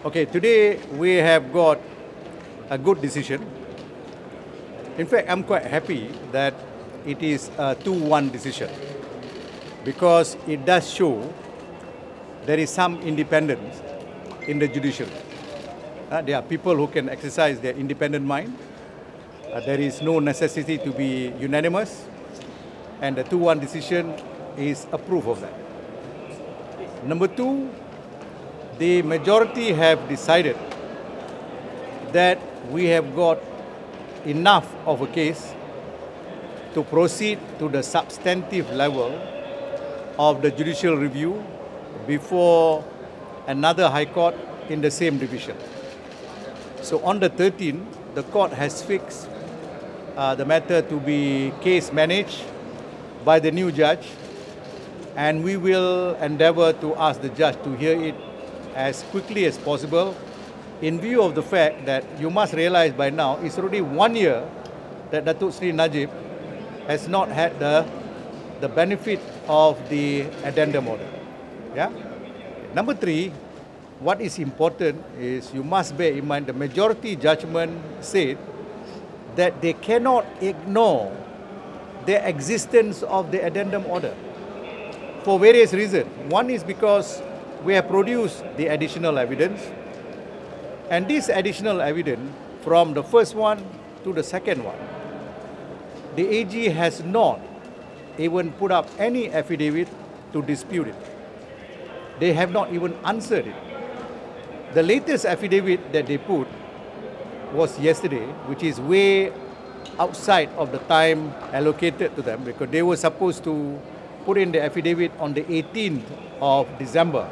Okay, today we have got a good decision. In fact, I'm quite happy that it is a 2-1 decision because it does show there is some independence in the judiciary. There are people who can exercise their independent mind. There is no necessity to be unanimous, and the 2-1 decision is a proof of that. Number two, the majority have decided that we have got enough of a case to proceed to the substantive level of the judicial review before another High Court in the same division. So on the 13th, the court has fixed the matter to be case managed by the new judge, and we will endeavour to ask the judge to hear it as quickly as possible, in view of the fact that you must realise by now it's already 1 year that Datuk Sri Najib has not had the benefit of the addendum order. Yeah. Number three, what is important is you must bear in mind the majority judgment said that they cannot ignore the existence of the addendum order for various reasons. One is because we have produced the additional evidence, and this additional evidence from the first one to the second one, the AG has not even put up any affidavit to dispute it. They have not even answered it. The latest affidavit that they put was yesterday, which is way outside of the time allocated to them, because they were supposed to put in the affidavit on the 18th of December,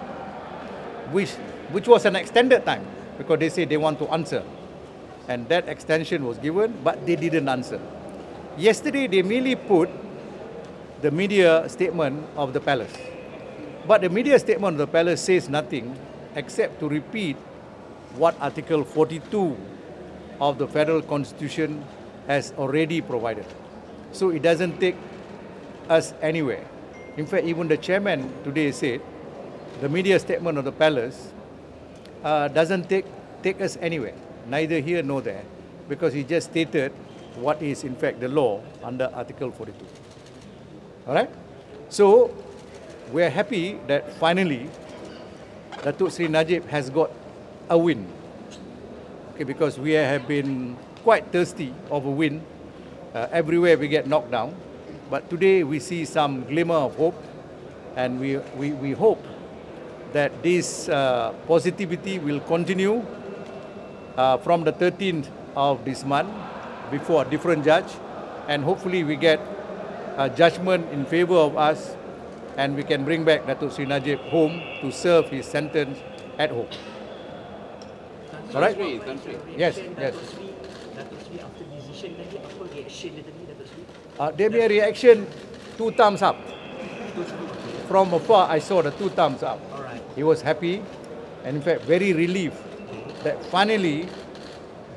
which was an extended time, because they say they want to answer. And that extension was given, but they didn't answer. Yesterday, they merely put the media statement of the palace. But the media statement of the palace says nothing except to repeat what Article 42 of the Federal Constitution has already provided. So it doesn't take us anywhere. In fact, even the chairman today said the media statement of the palace doesn't take us anywhere, neither here nor there, because he just stated what is in fact the law under Article 42. All right? So we're happy that finally Datuk Sri Najib has got a win. Okay, because we have been quite thirsty of a win. Everywhere we get knocked down. But today we see some glimmer of hope, and we hope that this positivity will continue from the 13th of this month before a different judge, and hopefully we get a judgment in favour of us, and we can bring back Datuk Sri Najib home to serve his sentence at home. All right? Yes, yes. There be a reaction, 2 thumbs up. From afar, I saw the 2 thumbs up. He was happy, and in fact very relieved that finally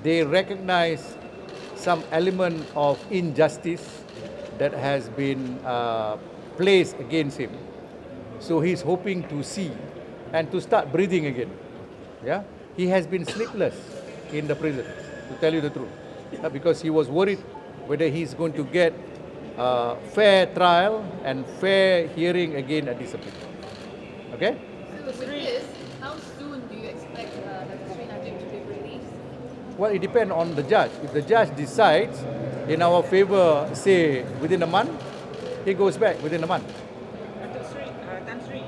they recognize some element of injustice that has been placed against him. So he's hoping to see and to start breathing again. Yeah, he has been sleepless in the prison, to tell you the truth, because he was worried whether he's going to get fair trial and fair hearing again at discipline. Okay? So how soon do you expect Datuk Sri Najib to be released? Well, it depends on the judge. If the judge decides in our favour, say within a month, he goes back within a month. Tan Sri,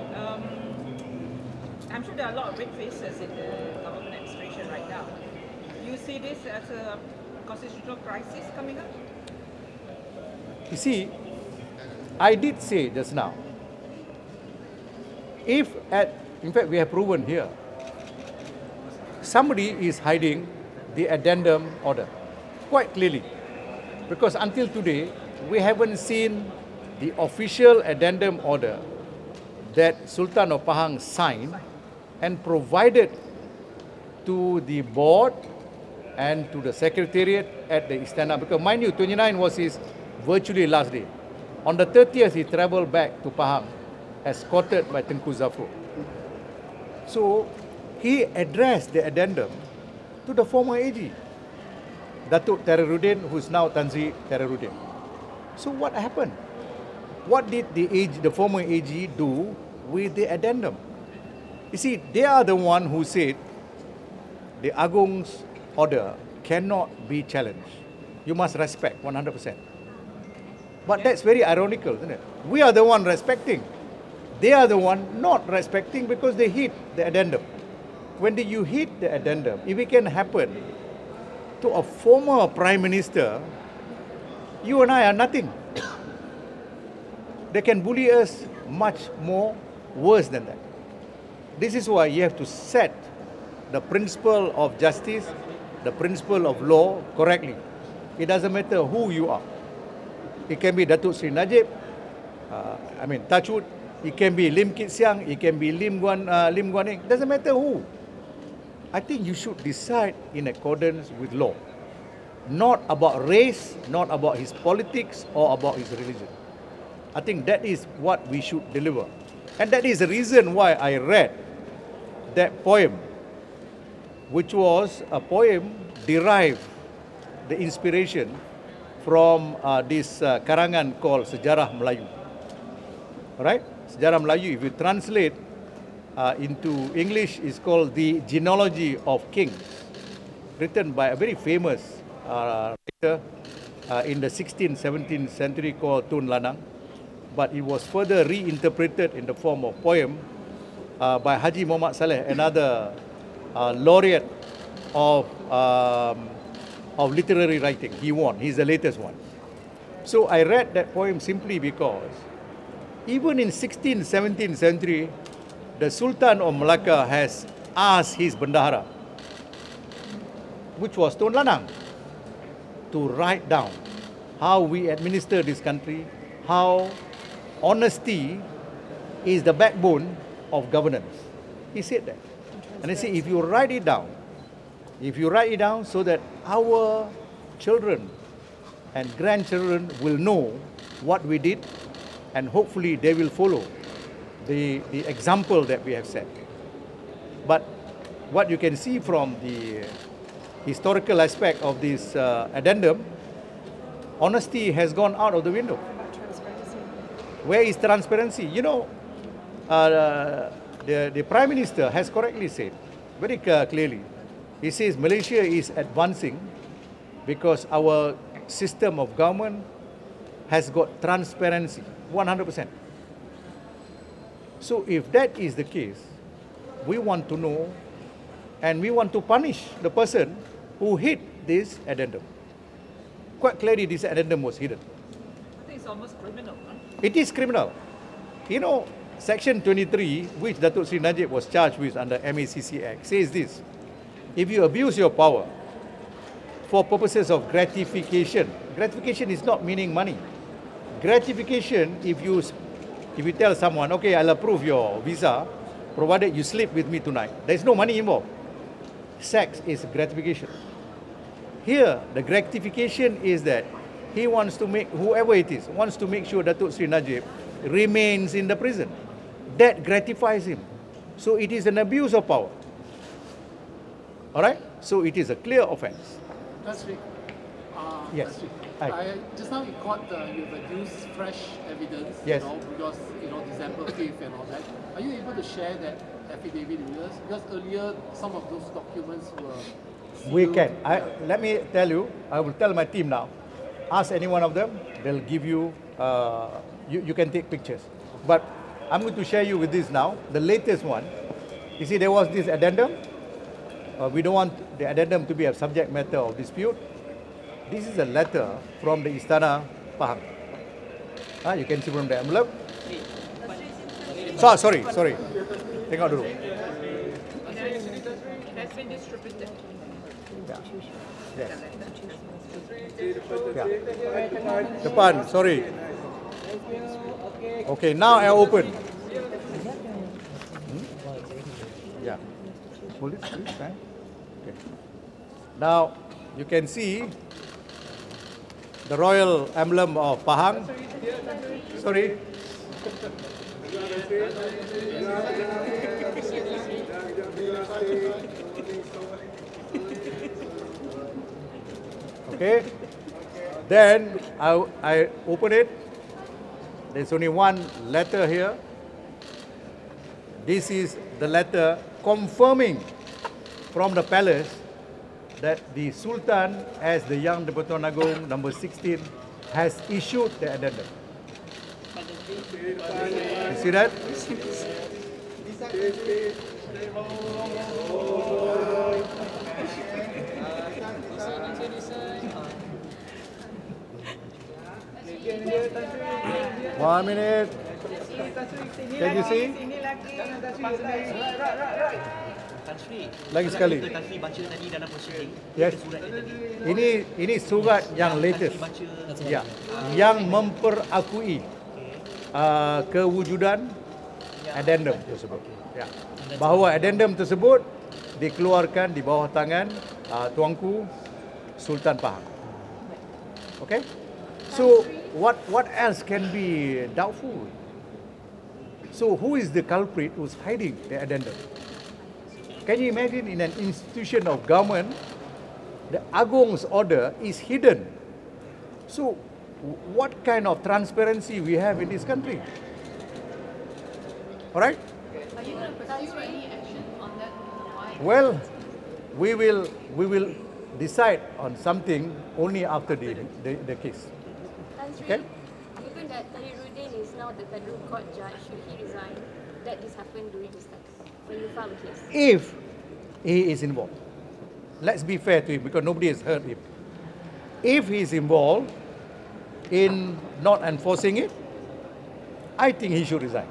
I'm sure there are a lot of red faces in the government administration right now. Do you see this as a constitutional crisis coming up? You see, I did say just now, in fact we have proven here, somebody is hiding the addendum order quite clearly, because until today we haven't seen the official addendum order that Sultan of Pahang signed and provided to the board and to the secretariat at the Istana. Because mind you, 29 was his virtually last day. On the 30th, he travelled back to Pahang, escorted by Tengku Zafrul. So he addressed the addendum to the former AG, Datuk Teraruddin, who is now Tan Sri Teraruddin. So what happened? What did the former AG do with the addendum? You see, they are the one who said the Agung's order cannot be challenged. You must respect 100%. But that's very ironical, isn't it? We are the one respecting. They are the one not respecting because they hit the addendum. When you hit the addendum, if it can happen to a former Prime Minister, you and I are nothing. They can bully us much more worse than that. This is why you have to set the principle of justice, the principle of law correctly. It doesn't matter who you are. It can be Datuk Sri Najib, Touchwood, it can be Lim Kit Siang, it can be Lim Guan Eng, doesn't matter who. I think you should decide in accordance with law. Not about race, not about his politics or about his religion. I think that is what we should deliver. And that is the reason why I read that poem, which was a poem derived the inspiration from this karangan called Sejarah Melayu. Alright? Sejarah Melayu, if you translate into English, is called the Genealogy of Kings, written by a very famous writer in the 16th, 17th century called Tun Lanang, but it was further reinterpreted in the form of poem by Haji Muhammad Saleh, another laureate of literary writing. He won. He's the latest one. So I read that poem simply because even in 16th, 17th century, the Sultan of Malacca has asked his Bendahara, which was Tun Lanang, to write down how we administer this country, how honesty is the backbone of governance. He said that. And I say, if you write it down so that our children and grandchildren will know what we did, and hopefully they will follow the example that we have set. But what you can see from the historical aspect of this addendum, honesty has gone out of the window. Where is transparency? You know, the Prime Minister has correctly said, very clearly, he says Malaysia is advancing because our system of government has got transparency, 100%. So if that is the case, we want to know and we want to punish the person who hid this addendum. Quite clearly, this addendum was hidden. I think it's almost criminal. Huh? It is criminal. You know, Section 23, which Datuk Sri Najib was charged with under MACC Act, says this: if you abuse your power for purposes of gratification, gratification is not meaning money. Gratification, if you tell someone, okay, I'll approve your visa, provided you sleep with me tonight. There's no money involved. Sex is gratification. Here, the gratification is that he wants to make, whoever it is, wants to make sure Datuk Sri Najib remains in the prison. That gratifies him. So it is an abuse of power. Alright? So it is a clear offense. That's right. Yes. Just now you caught you've adduced fresh evidence, yes, because December 5th and all that. Are you able to share that affidavit with us? Because earlier some of those documents were sealed. We can. Let me tell you, I will tell my team now. Ask any one of them, they'll give you, you can take pictures. But I'm going to share you with this now, the latest one. You see, there was this addendum. We don't want the addendum to be a subject matter of dispute. This is a letter from the Istana Pahang. You can see from the envelope. Sorry. Tengok dulu. Has been distributed. Yeah. Yes. Yeah. Depan, sorry. Okay, now I open. Yeah. Hold it, please. Okay. Now, you can see the royal emblem of Pahang. Sorry. Okay. Then I open it. There's only one letter here. This is the letter confirming from the palace that the Sultan, as the Young Di-Pertuan Agong number 16, has issued the addendum. You see that? One minute. Can you see? Lagi sekali. Yes. Ini surat yang latest. Ya, yang memperakui kewujudan addendum tersebut. Ya. Bahawa addendum tersebut dikeluarkan di bawah tangan Tuanku Sultan Pahang. Okay? So what else can be doubtful? So who is the culprit who's hiding the addendum? Can you imagine in an institution of government, the Agong's order is hidden? So what kind of transparency we have in this country? All right? Are you going to pursue any action on that? Why? Well, we will decide on something only after the case. Okay? Given that Khairuddin is now the federal court judge, should he resign? That this happened during his time when you filed the case. If he is involved, let's be fair to him because nobody has heard him. If he is involved in not enforcing it, I think he should resign.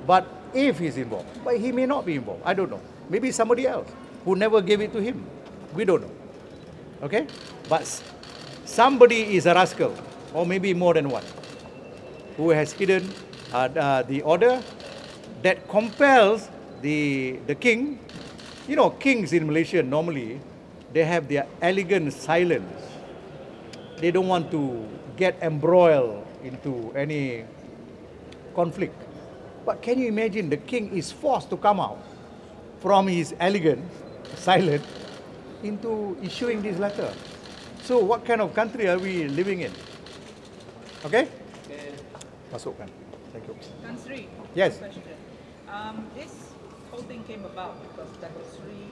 But if he's involved, but he may not be involved, I don't know. Maybe somebody else who never gave it to him. We don't know. Okay? But somebody is a rascal, or maybe more than one, who has hidden the order that compels the king. You know, kings in Malaysia normally, they have their elegant silence. They don't want to get embroiled into any conflict. But can you imagine the king is forced to come out from his elegant silence into issuing this letter? So what kind of country are we living in? Okay? Masukkan. Thank you. Tan Sri, Yes. question. This whole thing came about because Tan Sri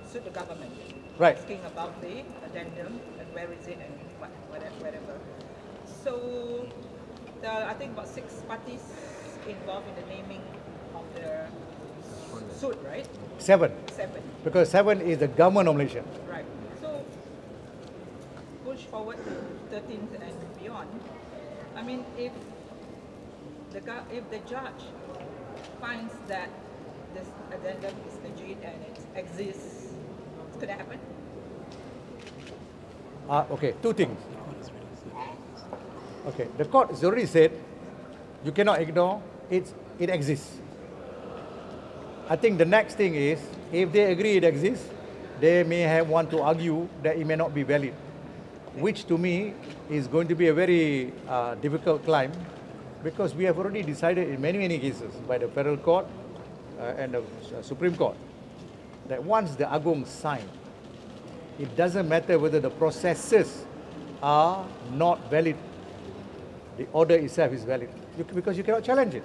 sued the government, Right. asking about the addendum and where is it and whatever. So I think about 6 parties involved in the naming of the suit, right? 7. 7, Because 7 is the government of Malaysia. right? So push forward to 13th and beyond. I mean, if the judge finds that this addendum is legit and it exists, it's going to happen. Okay, 2 things. Okay, the court has already said you cannot ignore it exists. I think the next thing is, if they agree it exists, they may want to argue that it may not be valid, which to me is going to be a very difficult climb, because we have already decided in many cases by the federal court and the Supreme Court that once the Agong sign, it doesn't matter whether the processes are not valid. The order itself is valid because you cannot challenge it.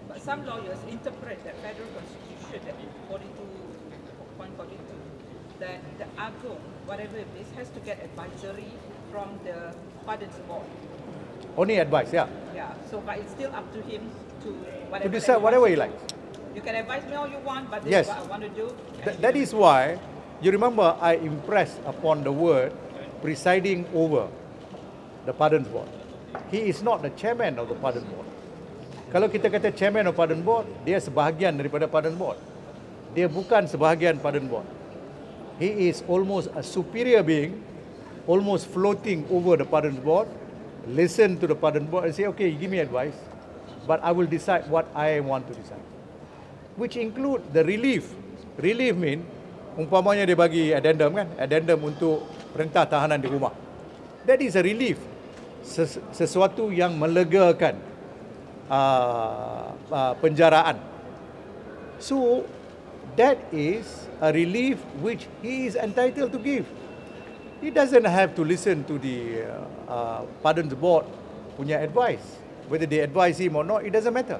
But some lawyers interpret the federal constitution, that 42.42, that the Agong, whatever it is, has to get advisory from the pardons board. Only advice, yeah. Yeah, so but it's still up to him to whatever. To decide whatever he likes. You can advise me all you want, but this Yes. is what I want to do. That is why, you remember I impressed upon the word presiding over the pardons board. He is not the chairman of the pardon board. Kalau kita kata chairman of pardon board, dia sebahagian daripada pardon board. Dia bukan sebahagian pardon board. He is almost a superior being, almost floating over the pardon board, listen to the pardon board and say, okay, give me advice, but I will decide what I want to decide. Which include the relief. Relief mean, umpamanya dia bagi addendum kan, addendum untuk perintah tahanan di rumah. That is a relief. Sesuatu yang melegakan penjaraan. So that is a relief which he is entitled to give. He doesn't have to listen to the Pardons Board punya advice. Whether they advise him or not, it doesn't matter.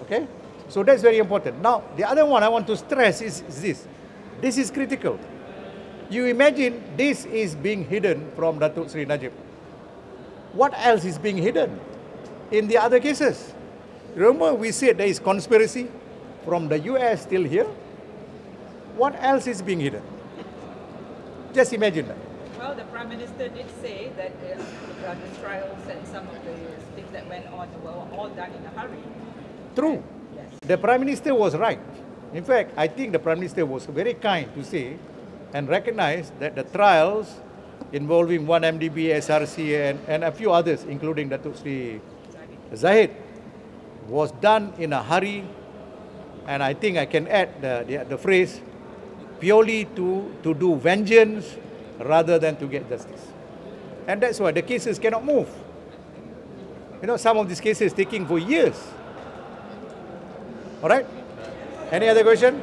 Okay? So that's very important. Now, the other one I want to stress is this. This is critical. You imagine this is being hidden from Datuk Seri Najib. What else is being hidden in the other cases? Remember we said there is conspiracy from the US till here. What else is being hidden? Just imagine that. Well, the Prime Minister did say that the trials and some of the things that went on were all done in a hurry. True. Yes. The Prime Minister was right. In fact, I think the Prime Minister was very kind to say and recognize that the trials involving 1MDB, SRC and a few others, including Datuk Sri Zahid, was done in a hurry, and I think I can add the phrase, purely to do vengeance rather than to get justice. And that's why the cases cannot move. You know, some of these cases taking for years. All right? Any other question?